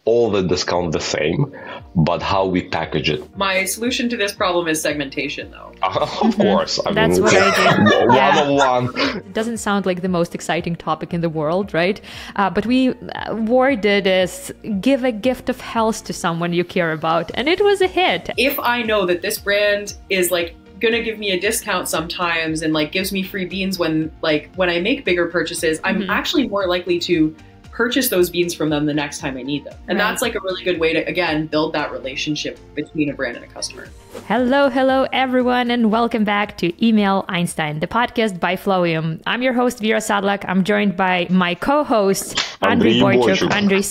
all the discount the same, but how we package it. My solution to this problem is segmentation, though. Of course. That's what I do. One-on-one. It doesn't sound like the most exciting topic in the world, right? But we worded as give a gift of health to someone you care about. And it was a hit. If I know that this brand is like gonna give me a discount sometimes and like gives me free beans when I make bigger purchases, I'm actually more likely to purchase those beans from them the next time I need them. And that's like a really good way to, again, build that relationship between a brand and a customer. Hello, everyone, and welcome back to Email Einstein, the podcast by Flowium. I'm your host, Vera Sadlak. I'm joined by my co-host, Andrei Boychuk. Andrei,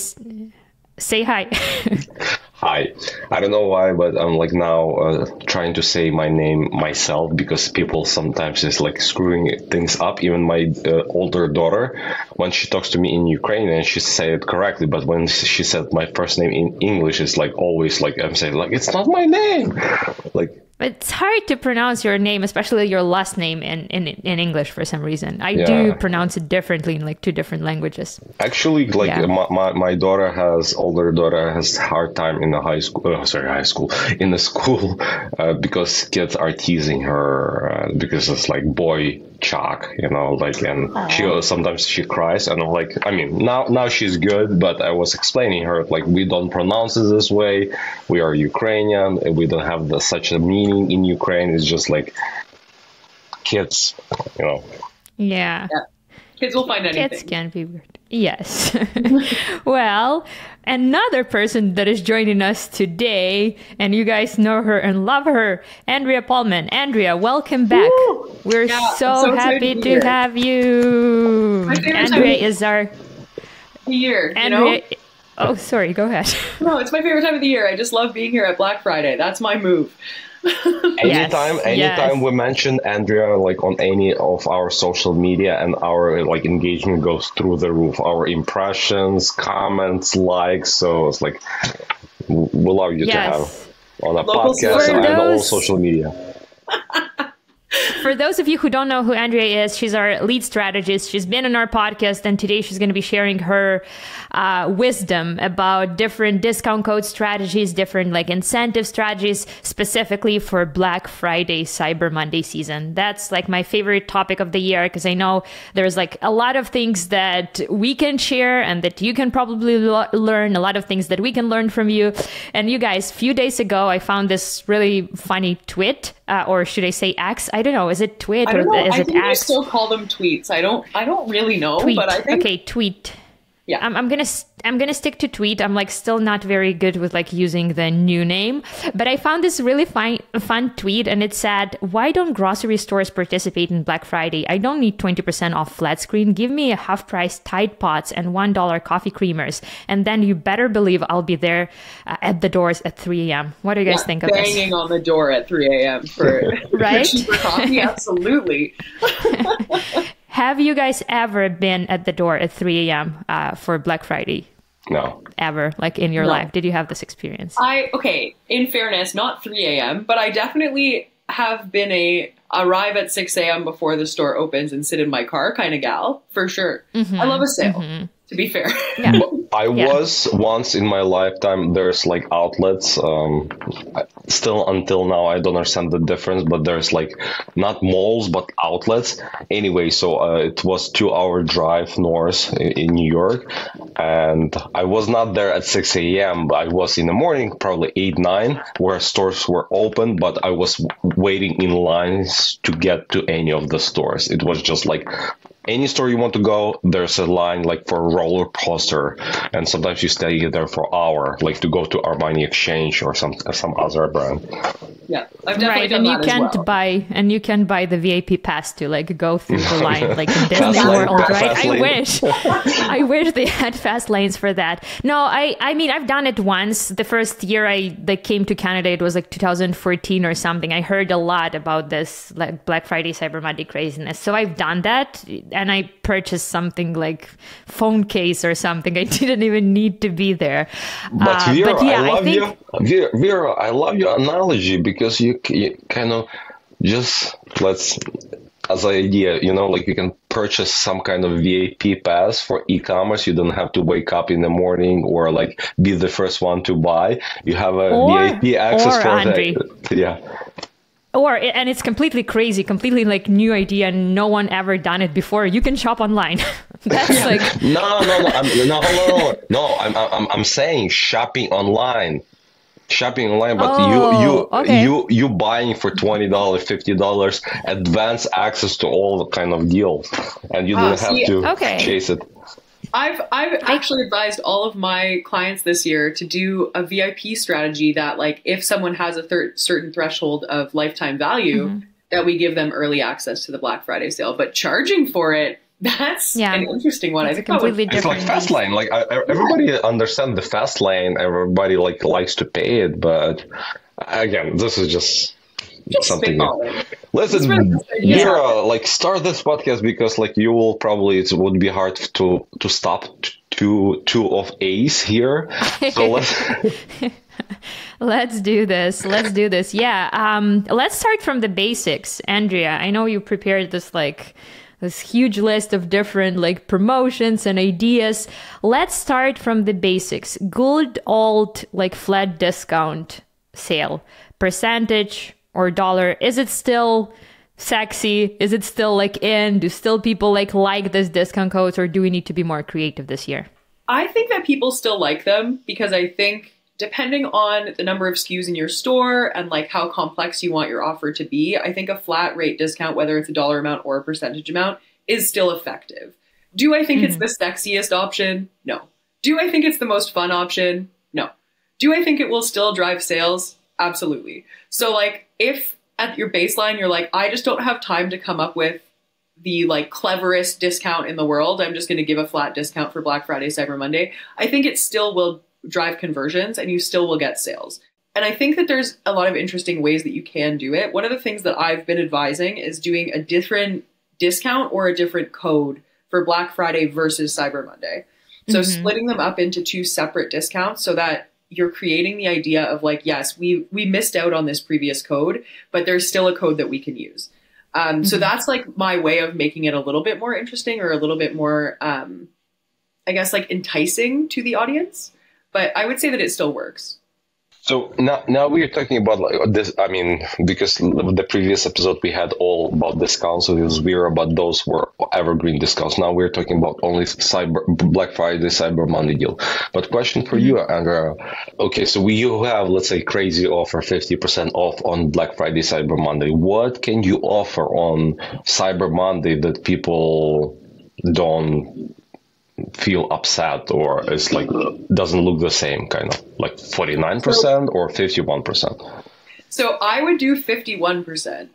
say hi. Hi. I don't know why, but I'm like now trying to say my name myself because people sometimes is like screwing things up. Even my older daughter, when she talks to me in Ukrainian, she say it correctly. But when she said my first name in English, it's like always like I'm saying like it's not my name. Like it's hard to pronounce your name, especially your last name in English for some reason. I do pronounce it differently in like two different languages. Actually, like my older daughter has hard time in the in the school because kids are teasing her because it's like boy chalk, like, and sometimes she cries, and I'm like, I mean, now she's good, but I was explaining her like we don't pronounce it this way. We are Ukrainian, and we don't have such a meaning in Ukraine. It's just like kids, Yeah. Kids will find anything. Kids can be weird. Yes. Well, another person that is joining us today, and you guys know her and love her, Andrea Paulman. Andrea, welcome back. Woo! We're so happy to have you. Andrea is our year. Andrea. Oh, sorry. Go ahead. No, it's my favorite time of the year. I just love being here at Black Friday. That's my move. Anytime we mention Andrea like on any of our social media, and our like engagement goes through the roof. Our impressions, comments, likes. So it's like we love you to have on a podcast and all social media. For those of you who don't know who Andrea is, she's our lead strategist. She's been on our podcast, and today she's going to be sharing her wisdom about different discount code strategies, different like incentive strategies, specifically for Black Friday, Cyber Monday season. That's like my favorite topic of the year, because I know there's like a lot of things that we can share and that you can probably learn, a lot of things that we can learn from you. And you guys, a few days ago, I found this really funny tweet. Or should I say X? I don't know. Is it tweet or is it X? I think we still call them tweets. I don't really know. Tweet. But I think tweet. Yeah, I'm gonna stick to tweet. I'm like still not very good with like using the new name, but I found this really fun tweet, and it said, "Why don't grocery stores participate in Black Friday? I don't need 20% off flat screen. Give me a half price Tide Pods and $1 coffee creamers, and then you better believe I'll be there at the doors at 3 a.m." What do you guys think of this? Banging on the door at 3 a.m. for cheaper coffee? Absolutely. Have you guys ever been at the door at 3 a.m. For Black Friday? No. Ever, like in your life? Did you have this experience? In fairness, not 3 a.m., but I definitely have been arrive at 6 a.m. before the store opens and sit in my car kind of gal, for sure. I love a sale, to be fair. Yeah. I was once in my lifetime, there's like outlets, still until now, I don't understand the difference, but there's like not malls, but outlets. Anyway, so it was 2-hour drive north in New York, and I was not there at 6 a.m., but I was in the morning, probably 8, 9, where stores were open, but I was waiting in lines to get to any of the stores. It was just like any store you want to go, there's a line like for a roller coaster, and sometimes you stay there for an hour, like to go to Armani Exchange or some other brand. Yeah, I've definitely done that as well. And you can buy the VIP pass to like go through the line, like in Disney World, right? I wish they had fast lanes for that. No, I mean I've done it once. The first year I came to Canada, it was like 2014 or something. I heard a lot about this like Black Friday, Cyber Monday craziness, so I've done that. And I purchased something like phone case or something. I didn't even need to be there. But Vera, I love your analogy, because you kind of just as an idea, like you can purchase some kind of VIP pass for e-commerce. You don't have to wake up in the morning or like be the first one to buy. You have a VIP access for Andre, yeah. And it's completely crazy, completely like new idea. No one ever done it before. You can shop online. That's like I'm saying shopping online, but you buying for $20, $50 advance access to all the kind of deals, and you don't have to chase it. I've actually advised all of my clients this year to do a VIP strategy that, like, if someone has a certain threshold of lifetime value, that we give them early access to the Black Friday sale. But charging for it, that's an interesting one. I think completely different. It's like fast lane. Like everybody understands the fast lane. Everybody like likes to pay it, but again, this is just something new. Listen, Mira, like start this podcast because like you will probably, it would be hard to stop two of A's here. So let's do this. Yeah. Let's start from the basics. Andrea, I know you prepared this huge list of different like promotions and ideas. Let's start from the basics. Good old like flat discount sale, percentage or dollar. Is it still sexy? Is it still like in? Do still people like this discount codes, or do we need to be more creative this year? I think that people still like them because I think depending on the number of SKUs in your store and like how complex you want your offer to be, I think a flat rate discount, whether it's a dollar amount or a percentage amount, is still effective. Do I think it's the sexiest option? No. Do I think it's the most fun option? No. Do I think it will still drive sales? Absolutely. So like if at your baseline, you're like, I just don't have time to come up with the like cleverest discount in the world, I'm just going to give a flat discount for Black Friday, Cyber Monday, I think it still will drive conversions and you still will get sales. And I think that there's a lot of interesting ways that you can do it. One of the things that I've been advising is doing a different discount or a different code for Black Friday versus Cyber Monday. So splitting them up into two separate discounts so that you're creating the idea of like, yes, we missed out on this previous code, but there's still a code that we can use. So that's like my way of making it a little bit more interesting or a little bit more, I guess, like enticing to the audience. But I would say that it still works. So now we're talking about like this. I mean, because the previous episode we had all about discounts, so it was weird about those were evergreen discounts. Now we're talking about only Black Friday, Cyber Monday deal. But question for you, Andrea. Okay, so you have, let's say, crazy offer, 50% off on Black Friday, Cyber Monday. What can you offer on Cyber Monday that people don't feel upset or it's like doesn't look the same, kind of like 49% or 51%? So I would do 51%,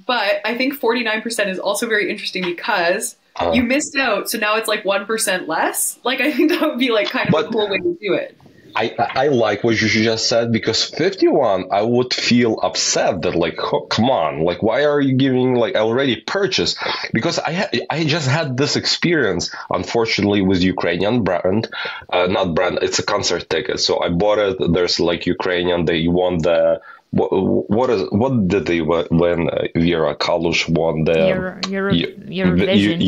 but I think 49% is also very interesting because you missed out. So now it's like 1% less. Like, I think that would be like kind of a cool way to do it. I like what you just said, because 51, I would feel upset that like, oh, come on, like, why are you giving, like, I already purchased? Because I just had this experience, unfortunately, with Ukrainian brand, not brand, it's a concert ticket. So I bought it. There's like Ukrainian, they won the, what did they when Vera Kalush won the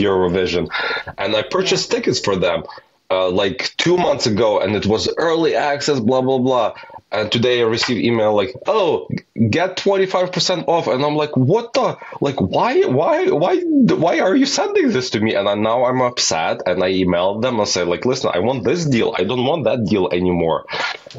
Eurovision, and I purchased tickets for them. Like 2 months ago, and it was early access, blah, blah, blah. And today I received email like, oh, get 25% off. And I'm like, what the, like, why are you sending this to me? And now I'm upset, and I emailed them and say like, listen, I want this deal. I don't want that deal anymore.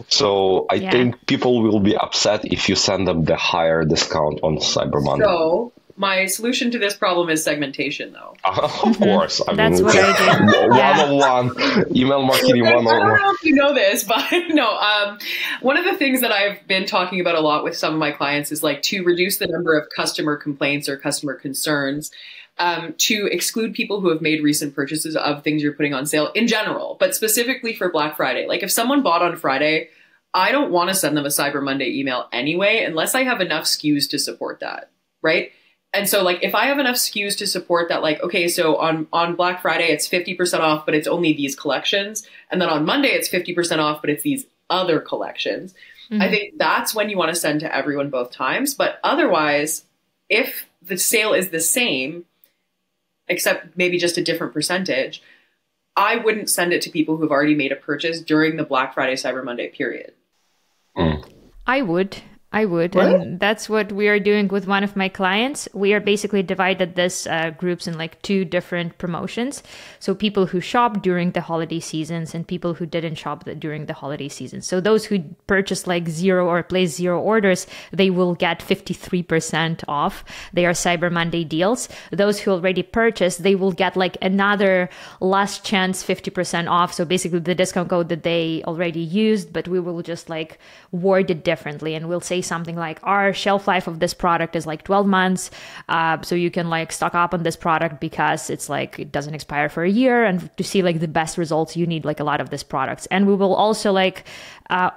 So I think people will be upset if you send them the higher discount on Cyber Monday. So my solution to this problem is segmentation, though. Of course. That's what I do. 101, email marketing 101. I don't know if you know this, but no. One of the things that I've been talking about a lot with some of my clients is like to reduce the number of customer complaints or customer concerns, to exclude people who have made recent purchases of things you're putting on sale in general, but specifically for Black Friday. Like if someone bought on Friday, I don't want to send them a Cyber Monday email anyway, unless I have enough SKUs to support that, right? And so like, if I have enough SKUs to support that, like, okay, so on Black Friday, it's 50% off, but it's only these collections. And then on Monday, it's 50% off, but it's these other collections. I think that's when you want to send to everyone both times. But otherwise, if the sale is the same, except maybe just a different percentage, I wouldn't send it to people who've already made a purchase during the Black Friday, Cyber Monday period. I would. What? And that's what we are doing with one of my clients. We are basically divided this groups in like two different promotions. So people who shop during the holiday seasons and people who didn't shop during the holiday season. So those who purchase like 0 or place 0 orders, they will get 53% off. They are Cyber Monday deals. Those who already purchased, they will get like another last chance 50% off. So basically the discount code that they already used, but we will just like word it differently, and we'll say something like our shelf life of this product is like 12 months. So you can like stock up on this product because it's like, it doesn't expire for a year. And to see like the best results, you need like a lot of these products. And we will also like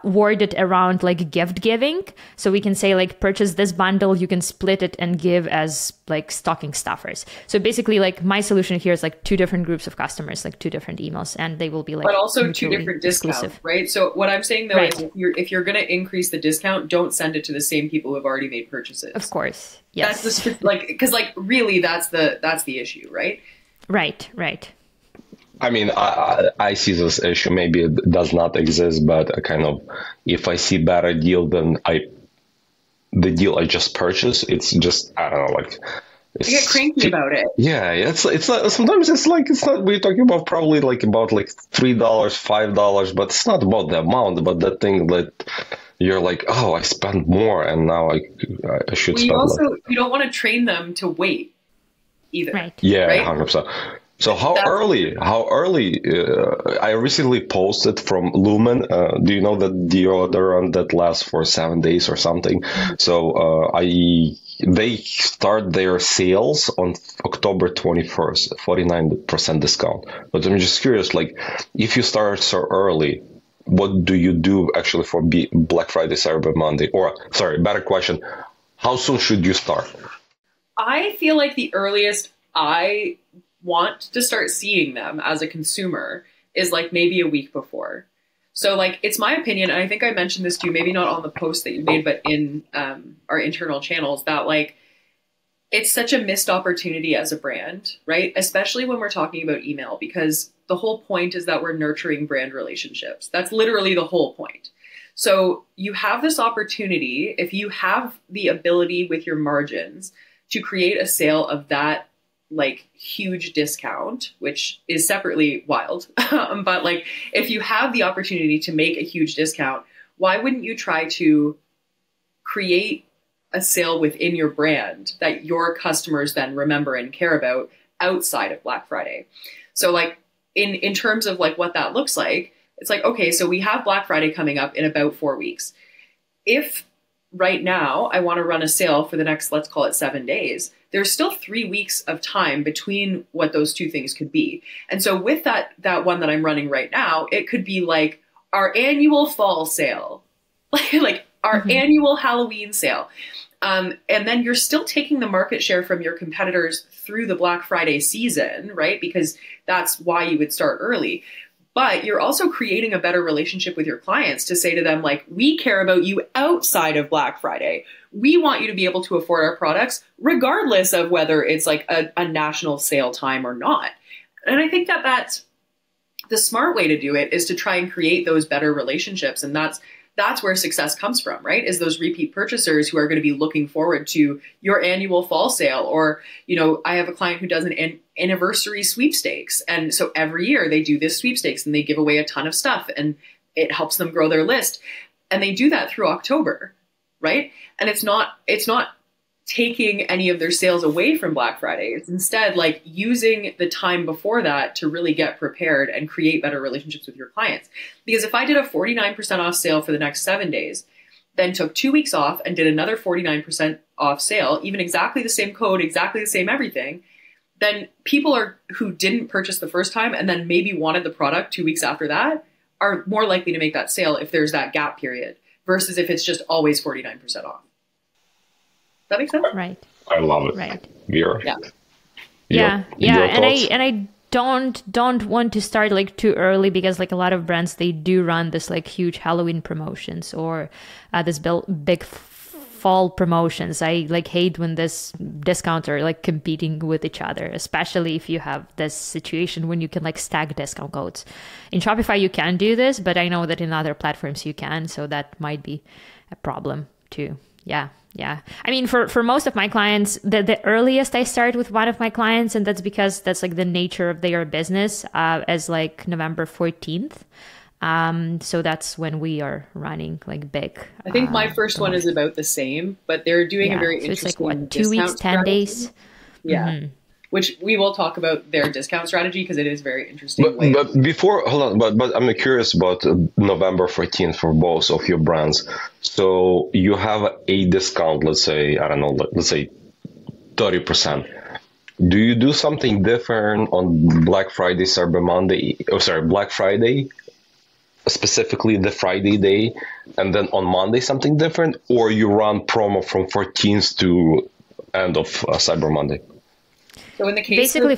word it around like gift giving. So we can say like purchase this bundle, you can split it and give as like stocking stuffers. So basically like my solution here is like two different groups of customers, like two different emails, and they will be like, but also two different discounts, right? So what I'm saying though is if you're going to increase the discount, don't send it to the same people who have already made purchases. Of course. Yes. That's the, like, because like really that's the issue, right? Right. I mean, I see this issue. Maybe it does not exist, but kind of, if I see better deal than the deal I just purchased, it's just, I don't know, like, you get cranky about it. Yeah, it's not. Sometimes it's not. We're talking about probably like $3, $5, but it's not about the amount, but the thing that you're like, oh, I spent more, and now I should spend less. You don't want to train them to wait either. Right. Yeah, right? 100%. So how early? I recently posted from Lumen. Do you know that deodorant that lasts for 7 days or something? So they start their sales on October 21st, 49% discount. But I'm just curious, like, if you start so early, what do you do actually for Black Friday, Cyber Monday? Or, sorry, better question, how soon should you start? I feel like the earliest I want to start seeing them as a consumer is like maybe a week before. So like, it's my opinion, and I think I mentioned this to you, maybe not on the post that you made, but in our internal channels, that like, it's such a missed opportunity as a brand, right? Especially when we're talking about email, because the whole point is that we're nurturing brand relationships. That's literally the whole point. So you have this opportunity, if you have the ability with your margins to create a sale of that like huge discount, which is separately wild. But like, if you have the opportunity to make a huge discount, why wouldn't you try to create a sale within your brand that your customers then remember and care about outside of Black Friday? So like in terms of like what that looks like, it's like, okay, so we have Black Friday coming up in about 4 weeks. If right now I want to run a sale for the next, let's call it 7 days, there's still 3 weeks of time between what those two things could be. And so with that one that I'm running right now, it could be like our annual fall sale, like our annual Halloween sale. And then you're still taking the market share from your competitors through the Black Friday season, right? Because that's why you would start early. But you're also creating a better relationship with your clients to say to them, like, we care about you outside of Black Friday. We want you to be able to afford our products, regardless of whether it's like a national sale time or not. And I think that that's the smart way to do it, is to try and create those better relationships. And that's where success comes from, right? Is those repeat purchasers who are going to be looking forward to your annual fall sale. Or, you know, I have a client who does an anniversary sweepstakes. And so every year they do this sweepstakes and they give away a ton of stuff and it helps them grow their list. And they do that through October, right? And it's not taking any of their sales away from Black Friday. It's instead like using the time before that to really get prepared and create better relationships with your clients. Because if I did a 49% off sale for the next 7 days, then took 2 weeks off and did another 49% off sale, even exactly the same code, exactly the same everything, then people who didn't purchase the first time and then maybe wanted the product 2 weeks after that are more likely to make that sale if there's that gap period versus if it's just always 49% off. That makes sense? Right. I love it. Right. Your And I don't want to start like too early, because like a lot of brands, they do run this like huge Halloween promotions or this big fall promotions. I like hate when this discounts are like competing with each other, especially if you have this situation when you can like stack discount codes. In Shopify, you can do this, but I know that in other platforms you can. So that might be a problem too. Yeah. Yeah. I mean, for most of my clients, the earliest I start with one of my clients, and that's because that's like the nature of their business, as like November 14th. So that's when we are running like big. I think my first one is about the same, but they're doing a very interesting it's like what, 2 weeks, 10 strategy. days? Yeah. Mm-hmm. Which we will talk about their discount strategy because it is very interesting. But before, hold on, but I'm curious about November 14th for both of your brands. So you have a discount, let's say, I don't know, let's say 30%. Do you do something different on Black Friday, Cyber Monday, Black Friday, specifically the Friday day, and then on Monday something different, or you run promo from 14th to end of Cyber Monday? So in the case basically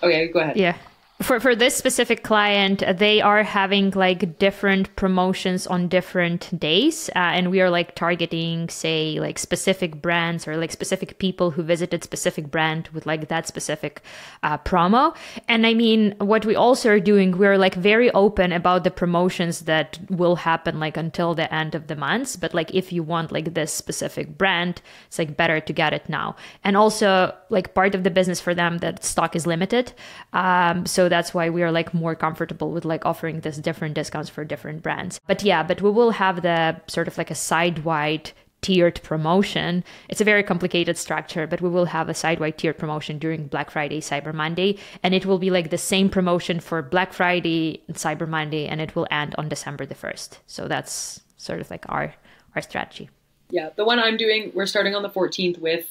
okay, go ahead. Yeah. For this specific client, they are having like different promotions on different days. And we are like targeting, say, like specific brands or like specific people who visited specific brand with like that specific promo. And I mean, what we also are doing, we're like very open about the promotions that will happen like until the end of the month. But like if you want like this specific brand, it's like better to get it now. And also like part of the business for them that stock is limited. So that's why we are like more comfortable with like offering this different discounts for different brands. But we will have the sort of like a side-wide tiered promotion. It's a very complicated structure, but we will have a side-wide tiered promotion during Black Friday, Cyber Monday, and it will be like the same promotion for Black Friday and Cyber Monday, and it will end on December the 1st. So that's sort of like our strategy. Yeah, the one I'm doing, we're starting on the 14th with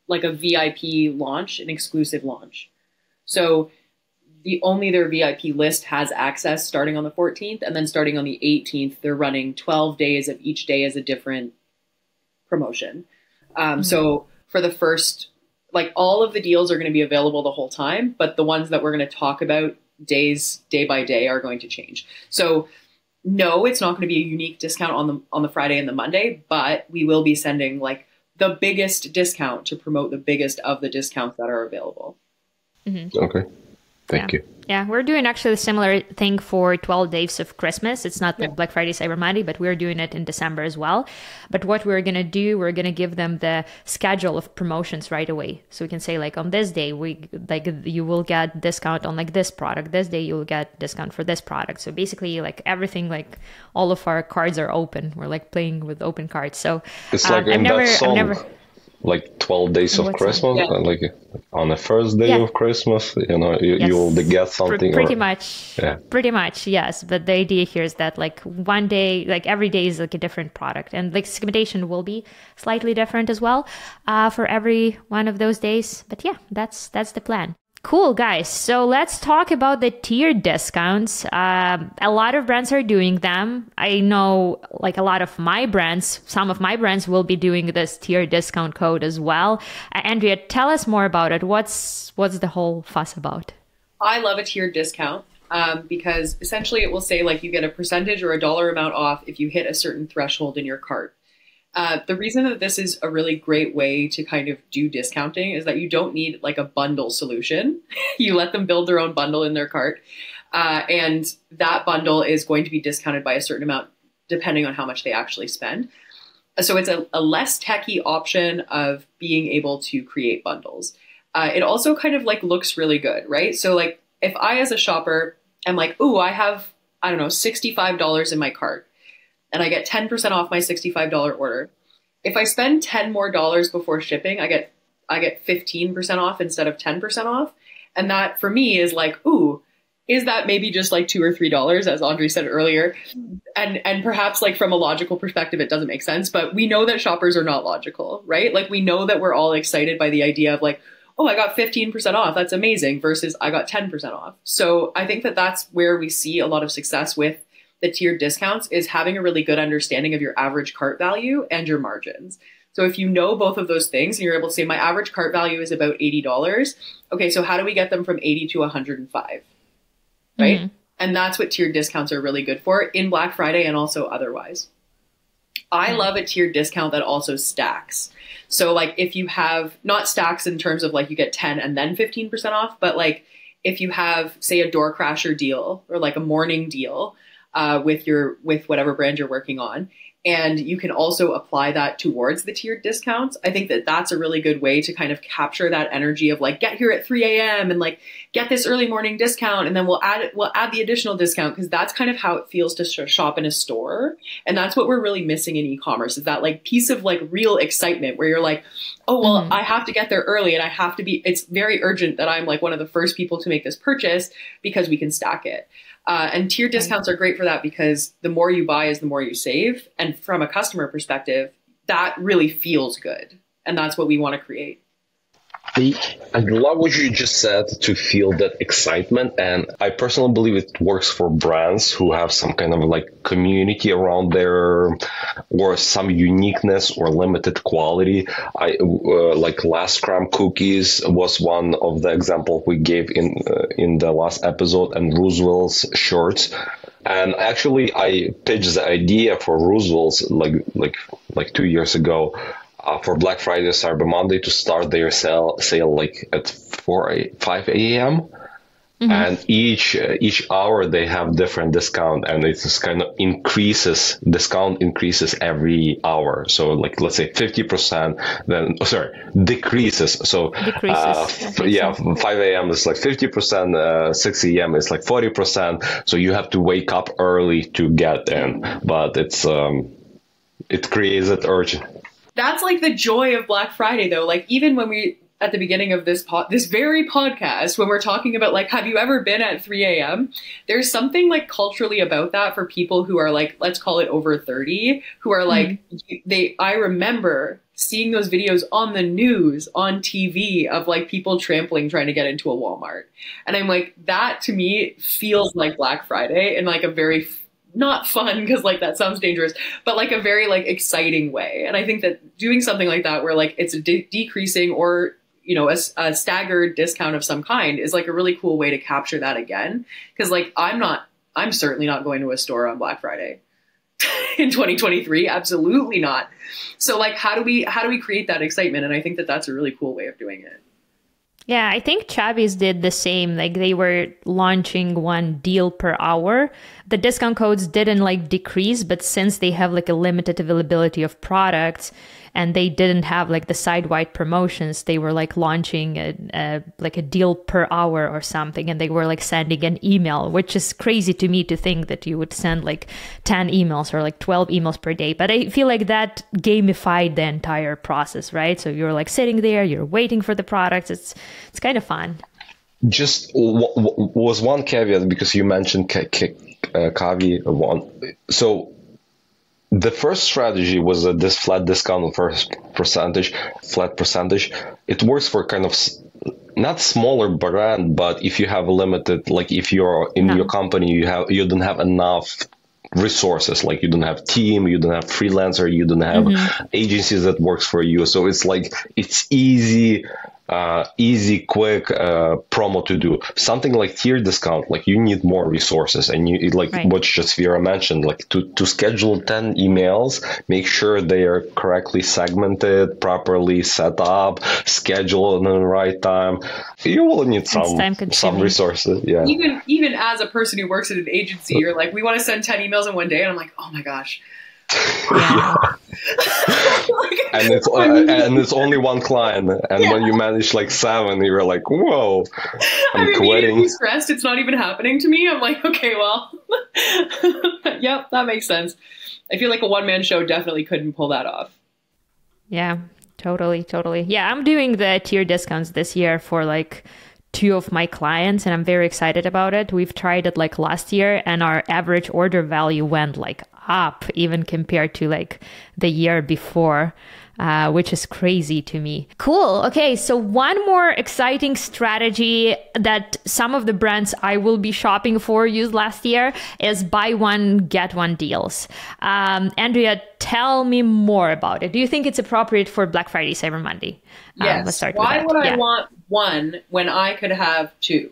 like a VIP launch, an exclusive launch. So only their VIP list has access starting on the 14th, and then starting on the 18th, they're running 12 days of each day as a different promotion. So for the first, like all of the deals are going to be available the whole time, but the ones that we're going to talk about day by day are going to change. So no, it's not going to be a unique discount on the Friday and the Monday, but we will be sending like the biggest discount to promote the biggest of the discounts that are available. Mm-hmm. Okay. Thank you. Yeah, we're doing actually a similar thing for 12 days of Christmas. It's not like Black Friday, Cyber Monday, but we're doing it in December as well. But what we're going to do, we're going to give them the schedule of promotions right away. So we can say like on this day, you will get discount on like this product. This day you'll get discount for this product. So basically like everything, like all of our cards are open. We're like playing with open cards. So it's like that song. Like 12 days of Christmas, like on the first day of Christmas, you will get something. Pretty much, yes. But the idea here is that like one day, like every day is like a different product, and like segmentation will be slightly different as well for every one of those days. But yeah, that's the plan. Cool, guys. So let's talk about the tiered discounts. A lot of brands are doing them. I know like some of my brands will be doing this tiered discount code as well. Andrea, tell us more about it. What's the whole fuss about? I love a tiered discount because essentially it will say like you get a percentage or a dollar amount off if you hit a certain threshold in your cart. The reason that this is a really great way to kind of do discounting is that you don't need like a bundle solution. You let them build their own bundle in their cart. And that bundle is going to be discounted by a certain amount depending on how much they actually spend. So it's a less techy option of being able to create bundles. It also kind of like looks really good, right? So like if I as a shopper am like, ooh, I have, I don't know, $65 in my cart, and I get 10% off my $65 order. If I spend $10 more before shipping, I get 15% off instead of 10% off. And that for me is like, ooh, is that maybe just like $2 or $3, as Andre said earlier? And perhaps like from a logical perspective, it doesn't make sense, but we know that shoppers are not logical, right? Like we know that we're all excited by the idea of like, oh, I got 15% off. That's amazing versus I got 10% off. So I think that that's where we see a lot of success with the tiered discounts is having a really good understanding of your average cart value and your margins. So if you know both of those things and you're able to say my average cart value is about $80, okay, so how do we get them from 80 to 105, right? Mm-hmm. And that's what tiered discounts are really good for in Black Friday and also otherwise. I love a tiered discount that also stacks. So like if you have, not stacks in terms of like you get 10 and then 15% off, but like if you have, say, a door crasher deal or like a morning deal with whatever brand you're working on, and you can also apply that towards the tiered discounts, I think that that's a really good way to kind of capture that energy of like, get here at 3 a.m. and like get this early morning discount. And then we'll add the additional discount, because that's kind of how it feels to shop in a store. And that's what we're really missing in e-commerce, is that like piece of like real excitement where you're like, oh, well, I have to get there early and I have to be, it's very urgent that I'm like one of the first people to make this purchase because we can stack it. And tier discounts are great for that, because the more you buy is the more you save. And from a customer perspective, that really feels good. And that's what we want to create. I love what you just said, to feel that excitement. And I personally believe it works for brands who have some kind of like community around their, or some uniqueness or limited quality. Like Last Crumb Cookies was one of the examples we gave in the last episode, and Roosevelt's shirts. And actually, I pitched the idea for Roosevelt's like 2 years ago. For Black Friday, Cyber Monday, to start their sale like at 5 a.m. And each hour they have different discount, and it's kind of discount increases every hour. So like, let's say 50%, then decreases. So 5 a.m. is like 50%, 6 a.m. is like 40%. So you have to wake up early to get in, but it creates that urge. That's like the joy of Black Friday, though. Like even when we, at the beginning of this very podcast, when we're talking about like, have you ever been at 3 a.m.? There's something like culturally about that for people who are like, let's call it over 30, who are like, I remember seeing those videos on the news, on TV, of like people trampling, trying to get into a Walmart. And I'm like, that to me feels like Black Friday in like a very not fun, because like that sounds dangerous, but like a very like exciting way. And I think that doing something like that, where like it's a decreasing or, you know, a staggered discount of some kind, is like a really cool way to capture that again. Because like I'm certainly not going to a store on Black Friday in 2023. Absolutely not. So like, how do we create that excitement? And I think that that's a really cool way of doing it. Yeah, I think Chavi's did the same. Like they were launching one deal per hour. The discount codes didn't like decrease, but since they have like a limited availability of products and they didn't have like the side-wide promotions, they were like launching a deal per hour or something. And they were like sending an email, which is crazy to me to think that you would send like 10 emails or like 12 emails per day. But I feel like that gamified the entire process, right? So you're like sitting there, you're waiting for the products. It's kind of fun. Just was one caveat, because you mentioned Kavi one. So the first strategy was this flat discount, flat percentage. It works for kind of not smaller brand, but if you have a limited, like if you're in your company, you don't have enough resources, like you don't have team, you don't have freelancer, you don't have agencies that works for you. So it's like, it's easy, quick promo to do. Something like tier discount, like you need more resources, and you like what Jasvira mentioned, like to schedule 10 emails, make sure they are correctly segmented, properly set up, scheduled in the right time. You will need some resources. Yeah. Even as a person who works at an agency, you're like, we want to send 10 emails in one day, and I'm like, oh my gosh. Yeah. And it's only one client, and when you manage like 7, you're like, whoa, I'm quitting. Stressed, it's not even happening to me. I'm like, okay, well, yep, that makes sense. I feel like a one-man show definitely couldn't pull that off. Yeah, totally. Yeah, I'm doing the tier discounts this year for like 2 of my clients, and I'm very excited about it. We've tried it like last year, and our average order value went like up even compared to like the year before, which is crazy to me. Cool. Okay, so one more exciting strategy that some of the brands I will be shopping for used last year is buy one, get one deals. Andrea, tell me more about it. Do you think it's appropriate for Black Friday, Cyber Monday? Yes. Let's start Why with that. would I want one when I could have 2?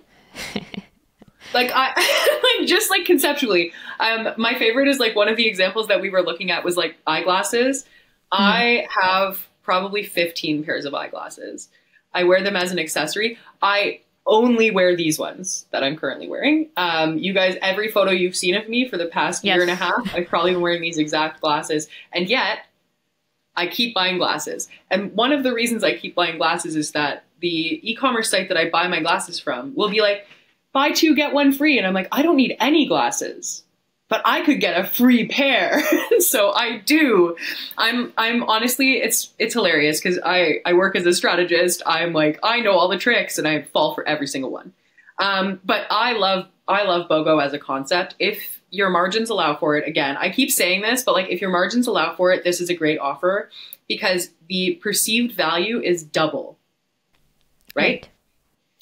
Like like just like conceptually, my favorite is like one of the examples that we were looking at was like eyeglasses. I have probably 15 pairs of eyeglasses. I wear them as an accessory. I only wear these ones that I'm currently wearing. You guys, every photo you've seen of me for the past year and a half, I've probably been wearing these exact glasses. And yet I keep buying glasses. And one of the reasons I keep buying glasses is that the e-commerce site that I buy my glasses from will be like, buy 2, get 1 free. And I'm like, I don't need any glasses, but I could get a free pair. So I do. I'm honestly, it's hilarious because I work as a strategist. I'm like, I know all the tricks and I fall for every single one. But I love BOGO as a concept. If your margins allow for it, again, I keep saying this, but like if your margins allow for it, this is a great offer because the perceived value is double, right?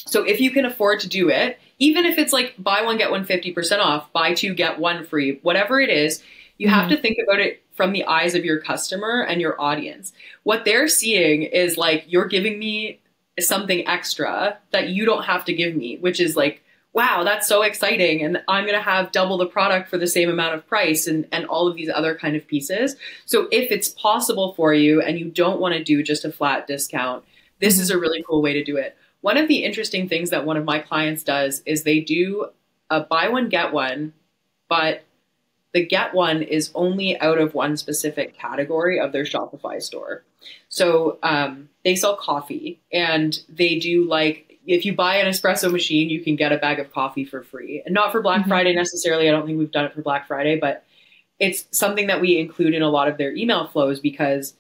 So if you can afford to do it, even if it's like buy 1, get 1 50% off, buy 2, get 1 free, whatever it is, you have to think about it from the eyes of your customer and your audience. What they're seeing is like, you're giving me something extra that you don't have to give me, which is like, wow, that's so exciting. And I'm going to have double the product for the same amount of price and all of these other kind of pieces. So if it's possible for you and you don't want to do just a flat discount, this is a really cool way to do it. One of the interesting things that one of my clients does is they do a buy 1, get 1, but the get 1 is only out of one specific category of their Shopify store. So they sell coffee and they do like, if you buy an espresso machine, you can get a bag of coffee for free. And not for Black Friday necessarily. I don't think we've done it for Black Friday, but it's something that we include in a lot of their email flows because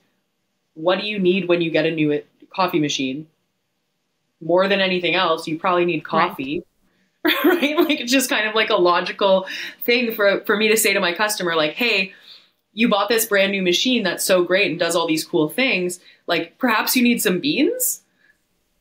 what do you need when you get a new coffee machine? More than anything else, you probably need coffee, right? Like it's just kind of like a logical thing for me to say to my customer, like, hey, you bought this brand new machine that's so great and does all these cool things. Like perhaps you need some beans,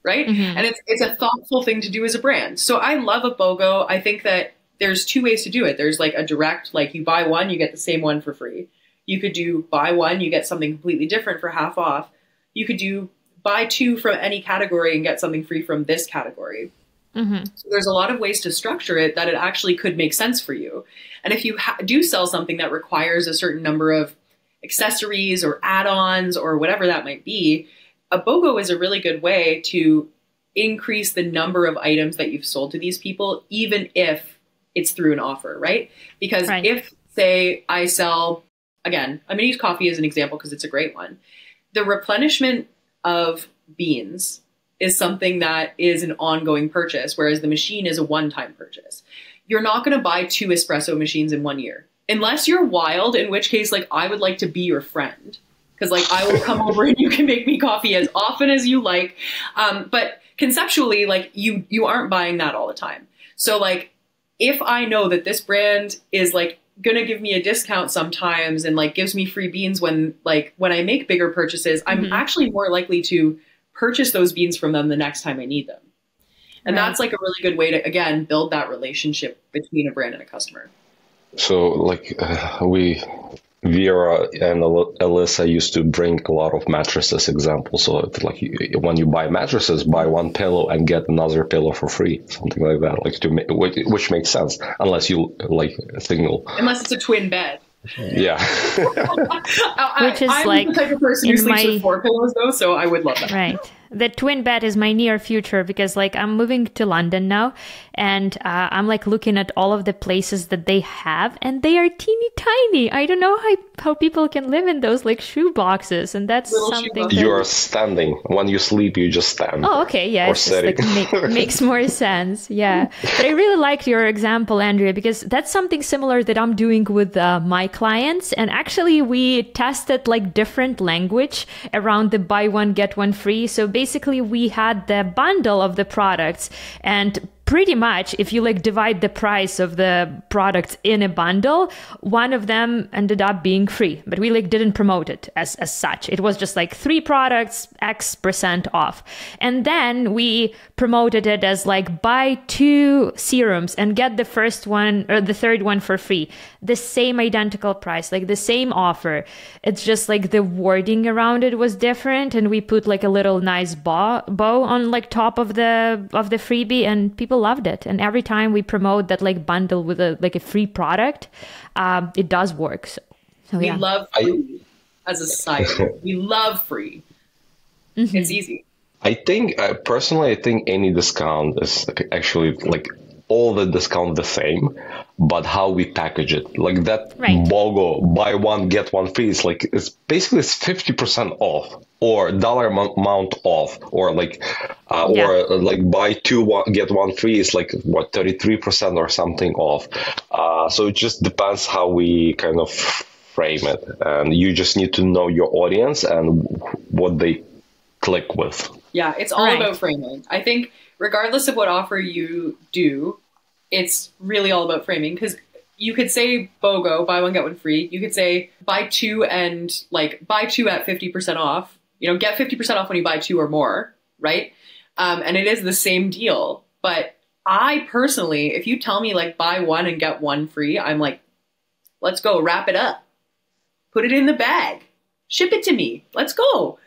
right? And it's a thoughtful thing to do as a brand. So I love a BOGO. I think that there's 2 ways to do it. There's like a direct, like you buy 1, you get the same one for free. You could do buy 1, you get something completely different for half off. You could do buy 2 from any category and get something free from this category. So there's a lot of ways to structure it that it actually could make sense for you. And if you do sell something that requires a certain number of accessories or add-ons or whatever that might be, a BOGO is a really good way to increase the number of items that you've sold to these people, even if it's through an offer, right? Because if, say, I sell, again, I'm going to use coffee as an example because it's a great one. The replenishment of beans is something that is an ongoing purchase, whereas the machine is a one-time purchase. You're not going to buy 2 espresso machines in 1 year, unless you're wild, in which case, like, I would like to be your friend. Because, like, I will come over and you can make me coffee as often as you like. But conceptually, like, you aren't buying that all the time. So, like, if I know that this brand is, like, going to give me a discount sometimes and like gives me free beans when I make bigger purchases, I'm actually more likely to purchase those beans from them the next time I need them. And that's like a really good way to, again, build that relationship between a brand and a customer. So like Vera and Alyssa used to bring a lot of mattresses examples. So if, like when you buy mattresses, buy 1 pillow and get another pillow for free, something like that. Like which makes sense unless you like single. Unless it's a twin bed. Yeah. Which is I'm like the type of person who sleeps with 4 pillows though, so I would love that. Right. The twin bed is my near future because like I'm moving to London now and I'm like looking at all of the places that they have and they are teeny tiny. I don't know how people can live in those like shoe boxes, and that's Little something You are standing. When you sleep, you just stand. Oh, okay. Yeah. Or It's just, like, makes more sense. Yeah. But I really liked your example, Andrea, because that's something similar that I'm doing with my clients. And actually we tested like different language around the buy 1, get 1 free. So basically we had the bundle of the products, and pretty much if you like divide the price of the products in a bundle, one of them ended up being free, but we like didn't promote it as such. It was just like 3 products, X% off. And then we promoted it as like buy 2 serums and get the first one or the third one for free. The same identical price, like the same offer. It's just like the wording around it was different, and we put like a little nice bow on like top of the freebie, and people people loved it. And every time we promote that like bundle with a free product, it does work. So we yeah. love free as a society. We love free. It's easy. I think personally, I think any discount is actually like all the discount the same, but how we package it, like that BOGO buy one get one free, is like it's basically 50% off or dollar amount off, or like or like buy two get one free is like what 33% or something off. So it just depends how we kind of frame it, and you just need to know your audience and what they click with. Yeah, it's all about framing. I think regardless of what offer you do, it's really all about framing, because you could say BOGO, buy one, get one free. You could say buy two and like buy two at 50% off, you know, get 50% off when you buy two or more, right? And it is the same deal. But I personally, if you tell me like buy one and get one free, I'm like, let's go, wrap it up, put it in the bag, ship it to me, let's go.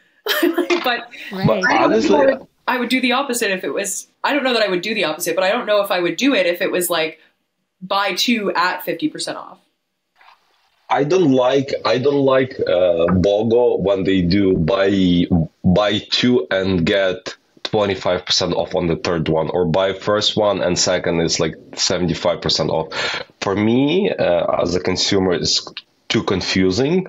But honestly, I would do the opposite if it was, I don't know that I would do the opposite, but I don't know if I would do it if it was like buy two at 50% off. I don't like BOGO when they do buy two and get 25% off on the third one, or buy first one and second is like 75% off. For me, as a consumer, it's too confusing.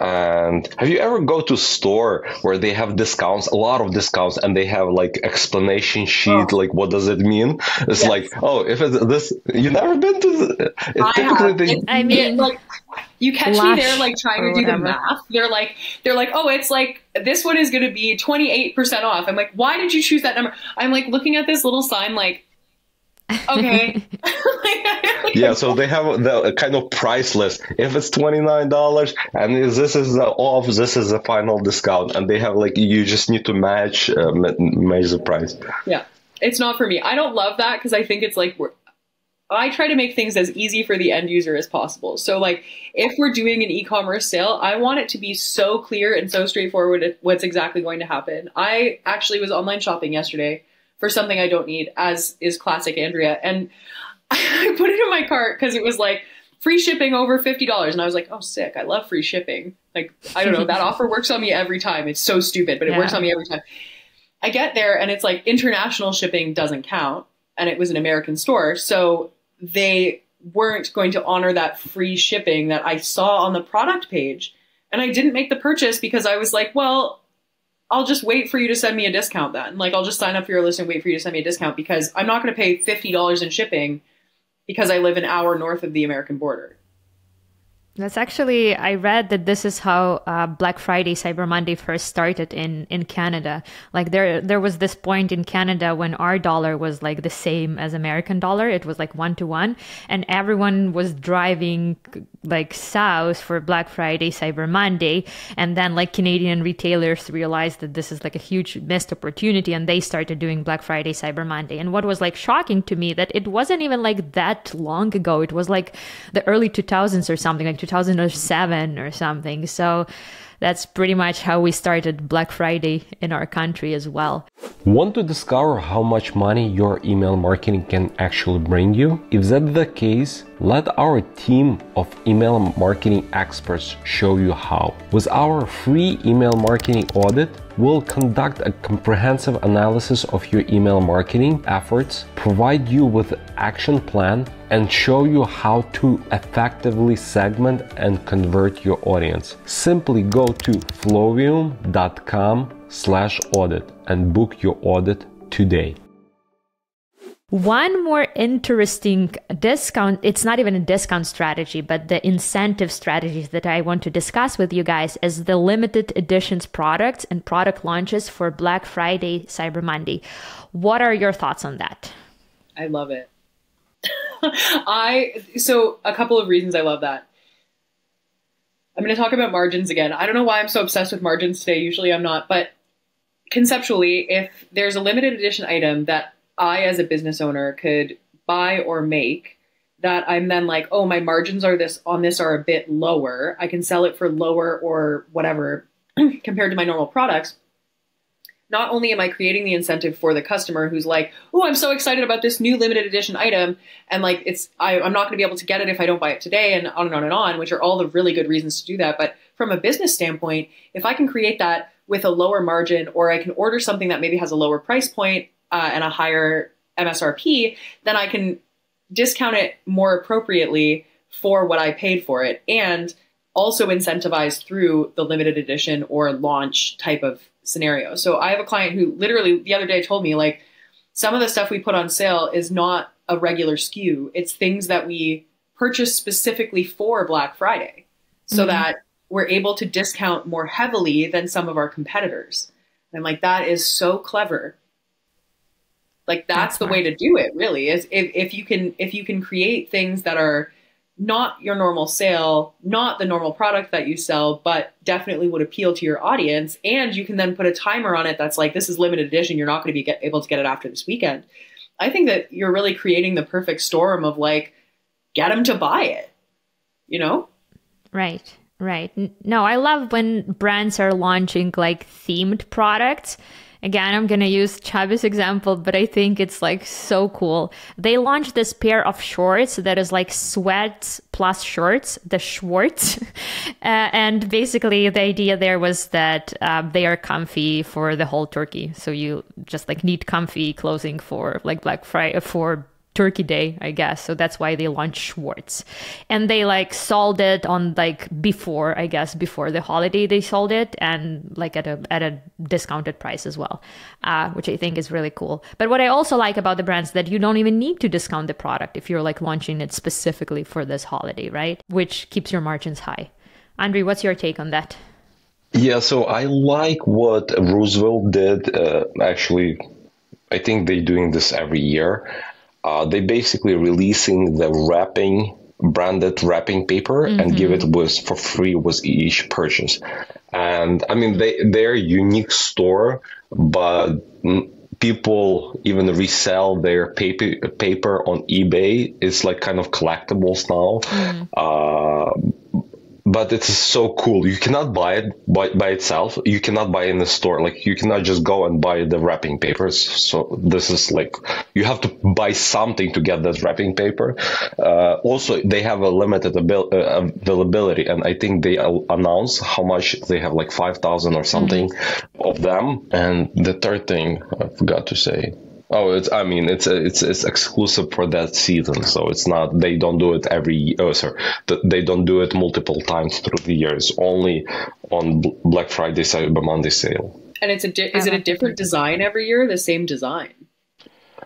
And have you ever go to a store where they have discounts, a lot of discounts, and they have like explanation sheet, like what does it mean? It's like, oh, if it's this, you never been to. I mean, like you catch me there, like trying to do the math. They're like, oh, it's like this one is going to be 28% off. I'm like, why did you choose that number? I'm like looking at this little sign, like. Okay. Yeah, so they have the kind of price list. If it's $29 and this is off, this is a final discount, and they have like you just need to match the price. Yeah, it's not for me. I don't love that because I think it's like I try to make things as easy for the end user as possible. So like if we're doing an e-commerce sale, I want it to be so clear and so straightforward what's exactly going to happen. I actually was online shopping yesterday for something I don't need, as is classic Andrea. And I put it in my cart because it was like free shipping over $50. And I was like, oh, sick. I love free shipping. Like, I don't know. That offer works on me every time. It's so stupid, but it works on me every time. I get there and it's like international shipping doesn't count. And it was an American store. So they weren't going to honor that free shipping that I saw on the product page. And I didn't make the purchase because I was like, well, I'll just wait for you to send me a discount then. Like, I'll just sign up for your list and wait for you to send me a discount because I'm not going to pay $50 in shipping because I live an hour north of the American border. That's actually, I read that this is how Black Friday, Cyber Monday first started in Canada. Like there was this point in Canada when our dollar was like the same as American dollar. It was like 1-to-1, and everyone was driving like south for Black Friday, Cyber Monday. And then like Canadian retailers realized that this is like a huge missed opportunity, and they started doing Black Friday, Cyber Monday. And what was like shocking to me that it wasn't even like that long ago. It was like the early 2000s or something, like 2007 or something. So that's pretty much how we started Black Friday in our country as well. Want to discover how much money your email marketing can actually bring you? If that's the case, let our team of email marketing experts show you how. With our free email marketing audit, we'll conduct a comprehensive analysis of your email marketing efforts, provide you with an action plan, and show you how to effectively segment and convert your audience. Simply go to flowium.com/audit and book your audit today. One more interesting discount, it's not even a discount strategy, but the incentive strategies that I want to discuss with you guys is the limited editions products and product launches for Black Friday, Cyber Monday. What are your thoughts on that? I love it. So a couple of reasons I love that. I'm going to talk about margins again. I don't know why I'm so obsessed with margins today. Usually I'm not, but conceptually, if there's a limited edition item that I, as a business owner, could buy or make that I'm then like, oh, my margins are on this are a bit lower. I can sell it for lower or whatever compared to my normal products. not only am I creating the incentive for the customer who's like, oh, I'm so excited about this new limited edition item. And like, I'm not going to be able to get it if I don't buy it today, and on and on and on, which are all the really good reasons to do that. But from a business standpoint, if I can create that with a lower margin, or I can order something that maybe has a lower price point and a higher MSRP, then I can discount it more appropriately for what I paid for it, and also incentivize through the limited edition or launch type of scenario. So I have a client who literally the other day told me, like, some of the stuff we put on sale is not a regular SKU. It's things that we purchase specifically for Black Friday, so that we're able to discount more heavily than some of our competitors. And I'm like, that is so clever. Like, that's the way to do it, really, is if you can create things that are not your normal sale, not the normal product that you sell, but definitely would appeal to your audience. And you can then put a timer on it that's like, this is limited edition. You're not going to be able to get it after this weekend. I think that you're really creating the perfect storm of like, get them to buy it, you know? Right. Right. No, I love when brands are launching like themed products. Again, I'm going to use Chubby's example, but I think it's like so cool. They launched this pair of shorts that is like sweats plus shorts, the Schwartz. And basically the idea there was that they are comfy for the whole turkey. So you just like need comfy clothing for like Black Friday, for Turkey Day, I guess. So that's why they launched Schwartz. And they like sold it on like before the holiday they sold it, and like at a discounted price as well, which I think is really cool. But what I also like about the brands that you don't even need to discount the product if you're like launching it specifically for this holiday, right? Which keeps your margins high. Andre, what's your take on that? Yeah, so I like what Roosevelt did. Actually, I think they're doing this every year. They basically releasing the branded wrapping paper and give it for free with each purchase. And I mean, they're a unique store, but people even resell their paper on eBay. It's like kind of collectibles now. But it's so cool. You cannot buy it by itself. You cannot buy it in the store. Like, you cannot just go and buy the wrapping papers. So this is like, you have to buy something to get that wrapping paper. Also, they have a limited availability. And I think they announce how much they have, like 5,000 or something of them. And the third thing I forgot to say. Oh, it's exclusive for that season, so it's not. They don't do it they don't do it multiple times through the year. It's only on Black Friday, Cyber Monday sale. And is it a different design every year? The same design?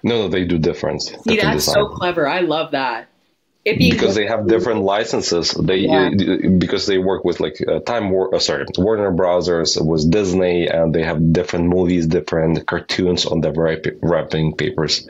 No, they do different. See, that's design. So clever. I love that. Because they have different licenses. Because they work with like Warner Brothers, with Disney, and they have different movies, different cartoons on the wrapping papers.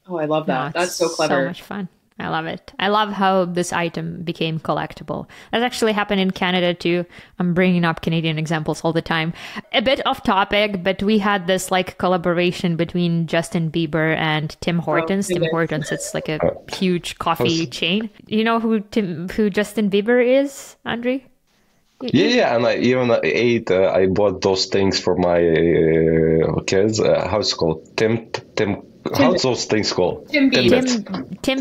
Oh, I love that. That's so clever. So much fun. I love it. I love how this item became collectible. That actually happened in Canada too. I'm bringing up Canadian examples all the time. A bit off topic, but we had this like collaboration between Justin Bieber and Tim Hortons. Tim Hortons, it's like a huge coffee chain. You know who Justin Bieber is, Andre? Yeah, and I even ate. I bought those things for my kids. How's it called? How's those things called? Tim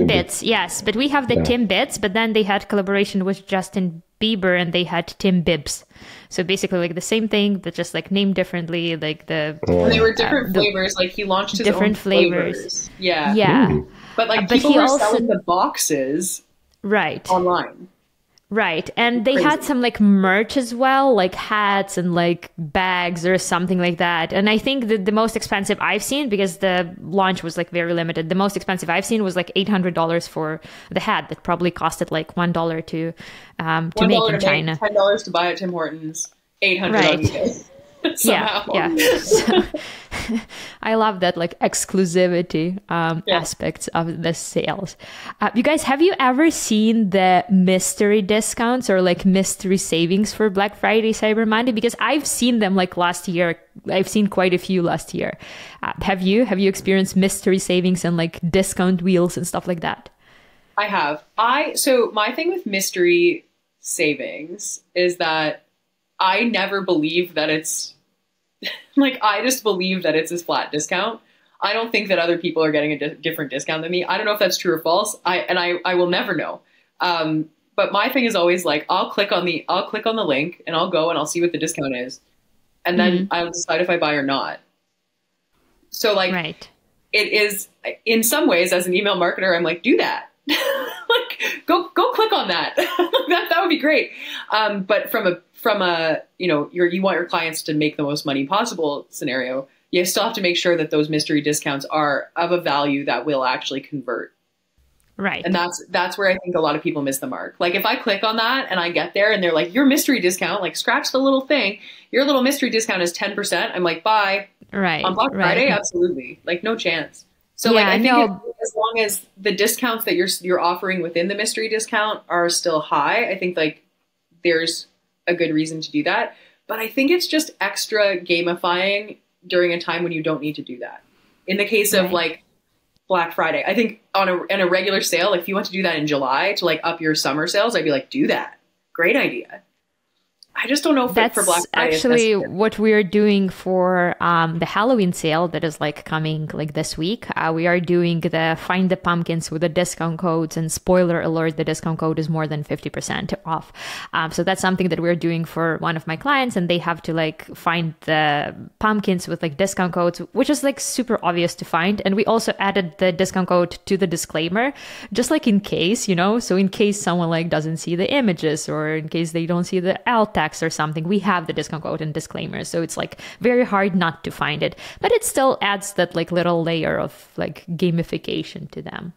Bits, yes. But we have the Tim Bits, but then they had collaboration with Justin Bieber and they had Tim Bibs. So basically like the same thing, but just like named differently. Like they were different flavors. Like he launched his different own flavors. Yeah. Yeah. But like people were selling the boxes online. Right. And they had some like merch as well, like hats and like bags or something like that. And I think that the most expensive I've seen, because the launch was like very limited, the most expensive I've seen was like $800 for the hat that probably costed like $1 to make in China. $10 to buy at Tim Hortons, $800 on eBay. Yeah. So, I love that like exclusivity aspects of the sales. You guys, have you ever seen the mystery discounts or like mystery savings for Black Friday, Cyber Monday? Because I've seen them like last year. I've seen quite a few last year. Have you experienced mystery savings and like discount wheels and stuff like that? I have. So my thing with mystery savings is that I never believe that it's Like, I just believe that it's this flat discount. I don't think that other people are getting a different discount than me. I don't know if that's true or false. I will never know. But my thing is always like, I'll click on the link and I'll go and I'll see what the discount is. And then I'll decide if I buy or not. So like, right. It is, in some ways, as an email marketer, I'm like, do that. Like, go click on that. that would be great. But from a you want your clients to make the most money possible scenario, you still have to make sure that those mystery discounts are of a value that will actually convert. Right. And that's where I think a lot of people miss the mark. Like, if I click on that and I get there and they're like, your mystery discount, like, scratch the little thing, your little mystery discount is 10%. I'm like, bye. Right. On Black Friday, absolutely. Like, no chance. So like, I think as long as the discounts that you're offering within the mystery discount are still high, I think like there's a good reason to do that. But I think it's just extra gamifying during a time when you don't need to do that. In the case of like Black Friday, I think in a regular sale, like if you want to do that in July to like up your summer sales, I'd be like, do that. Great idea. I just don't know if that's for Black Friday, actually what we're doing for the Halloween sale that is like coming like this week. We are doing the Find the Pumpkins with the discount codes, and spoiler alert, the discount code is more than 50% off. So that's something that we're doing for one of my clients, and they have to like find the pumpkins with like discount codes, which is like super obvious to find. And we also added the discount code to the disclaimer, just like in case, so in case someone like doesn't see the images, or in case they don't see the alt text or something, we have the discount code and disclaimer. So it's like very hard not to find it, but it still adds that like little layer of like gamification to them.